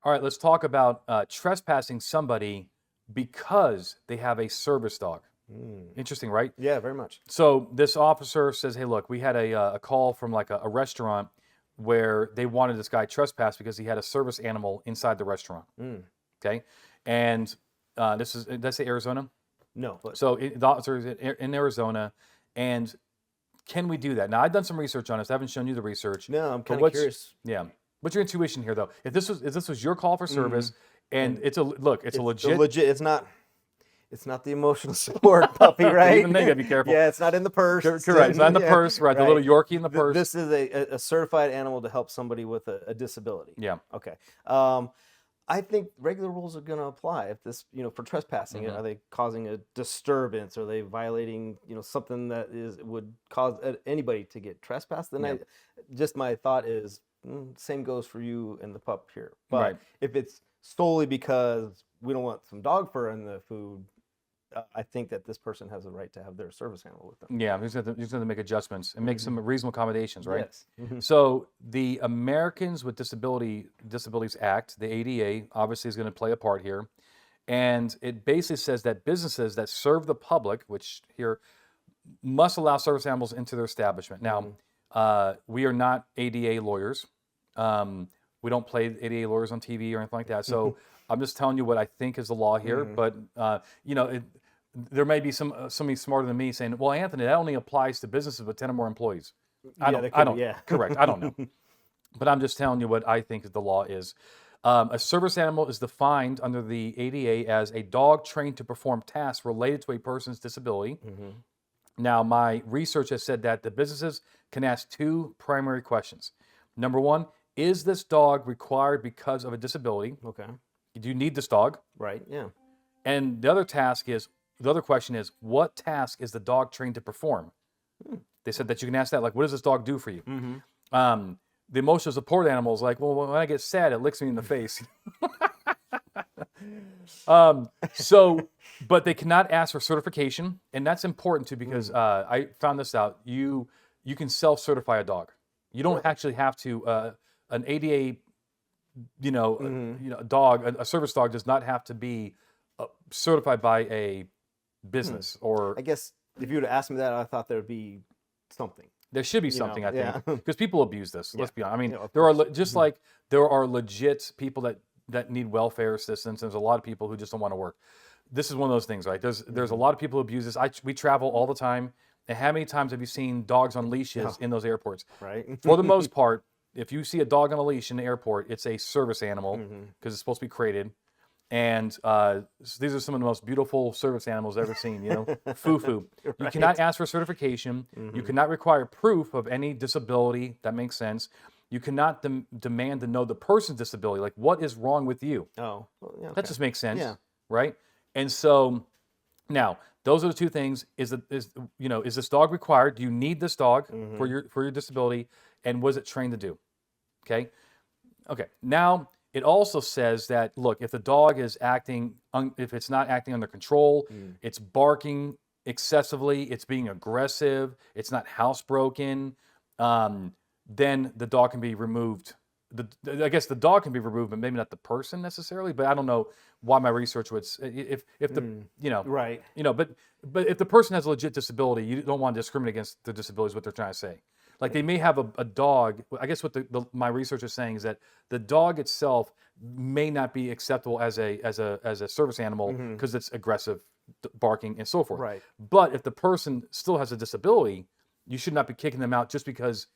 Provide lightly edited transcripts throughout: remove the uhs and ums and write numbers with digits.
All right, let's talk about trespassing somebody because they have a service dog. Interesting, right? Yeah, very much. So this officer says, hey, look, we had a call from like a restaurant where they wanted this guy trespass because he had a service animal inside the restaurant. Okay. And did I say Arizona? No, but So the officer is in Arizona. And can we do that? Now, I've done some research on this. I haven't shown you the research. no, I'm but kind of curious. Yeah. What's your intuition here, though? If this was your call for service, and it's a legit. It's not the emotional support puppy, right? Even then, you gotta be careful. Yeah, it's not in the purse. Correct. It's not in the purse, right? The little Yorkie in the purse. This is a certified animal to help somebody with a disability. Yeah. Okay. I think regular rules are going to apply. If this, for trespassing, are they causing a disturbance? Are they violating, something that would cause anybody to get trespassed? Then my thought is, same goes for you and the pup here. But if it's solely because we don't want some dog fur in the food, I think that this person has a right to have their service animal with them. Yeah, he's going to make adjustments and make some reasonable accommodations, right? Yes. So the Americans with Disabilities Act, the ADA, obviously is going to play a part here. And it basically says that businesses that serve the public, which here must allow service animals into their establishment. Now, we are not ADA lawyers. We don't play ADA lawyers on TV or anything like that. So I'm just telling you what I think is the law here. But, there may be somebody smarter than me saying, well, Anthony, that only applies to businesses with 10 or more employees. I don't. Correct. I don't know. But I'm just telling you what I think the law is. A service animal is defined under the ADA as a dog trained to perform tasks related to a person's disability. Now, my research has said that the businesses can ask two primary questions. Number one, is this dog required because of a disability? Okay. Do you need this dog? Right, yeah. And the other question is, what task is the dog trained to perform? They said that you can ask that, like, what does this dog do for you? The emotional support animal is like, well, when I get sad, it licks me in the face. But they cannot ask for certification, and that's important too because I found this out. You can self-certify a dog. You don't actually have to. An ADA, dog, a service dog does not have to be certified by a business or. I guess if you would have asked me that, I thought there would be something. There should be something, I think, because people abuse this. Let's be honest. I mean, course. like there are legit people that need welfare assistance. There's a lot of people who just don't want to work. This is one of those things, right? There's a lot of people who abuse this. We travel all the time, and how many times have you seen dogs on leashes in those airports? Right. For the most part, if you see a dog on a leash in the airport, it's a service animal because it's supposed to be crated. And these are some of the most beautiful service animals I've ever seen, Foo-foo. Right. You cannot ask for certification. You cannot require proof of any disability. That makes sense. You cannot demand to know the person's disability. Like, what is wrong with you? Oh, well, yeah, okay. That just makes sense, Yeah. right? And so now, those are the two things. Is this dog required? Do you need this dog for your disability? And was it trained to do? Okay. Now, it also says that, look, if the dog is if it's not acting under control, it's barking excessively, it's being aggressive, it's not housebroken, then the dog can be removed. I guess the dog can be removed, but maybe not the person necessarily. But I don't know why my research would. If the right, but if the person has a legit disability, you don't want to discriminate against the disability. Is what they're trying to say. Like they may have a dog. I guess what my research is saying is that the dog itself may not be acceptable as a service animal because it's aggressive, barking, and so forth. Right. But if the person still has a disability, you should not be kicking them out just because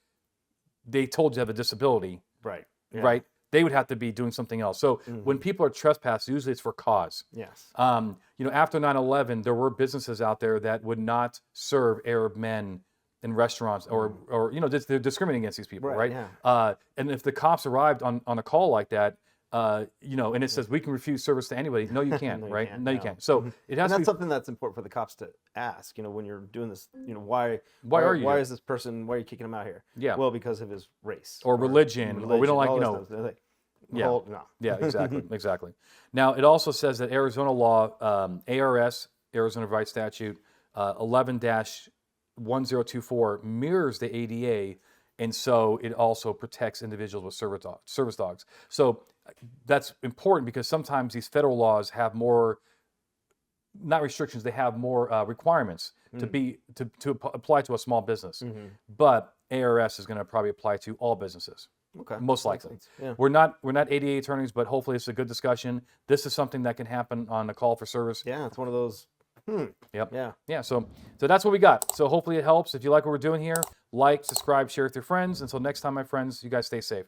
they told you to have a disability. Right. Yeah. Right. They would have to be doing something else. So when people are trespassed, usually it's for cause. Yes. After 9/11, there were businesses out there that would not serve Arab men in restaurants or they're discriminating against these people, right? Yeah. And if the cops arrived on a call like that, and it says we can refuse service to anybody, no, you can't, right? You can't. So it has and to be something that's important for the cops to ask, when you're doing this, why is this person, why are you kicking him out here? Yeah. Well, because of his race. Or religion, or we don't like, no. Yeah, exactly, exactly. Now, it also says that Arizona law, ARS, Arizona Right Statute, 11-1024 mirrors the ADA, and so it also protects individuals with service dogs. So that's important because sometimes these federal laws have more, not restrictions, they have more requirements to apply to a small business. But ARS is going to probably apply to all businesses. Okay. Most likely. Makes sense. Yeah. We're not ADA attorneys, but hopefully it's a good discussion. This is something that can happen on a call for service. Yeah, it's one of those. Yep. Yeah. Yeah. So that's what we got. So hopefully it helps. If you like what we're doing here, like, subscribe, share with your friends. Until next time, my friends, you guys stay safe.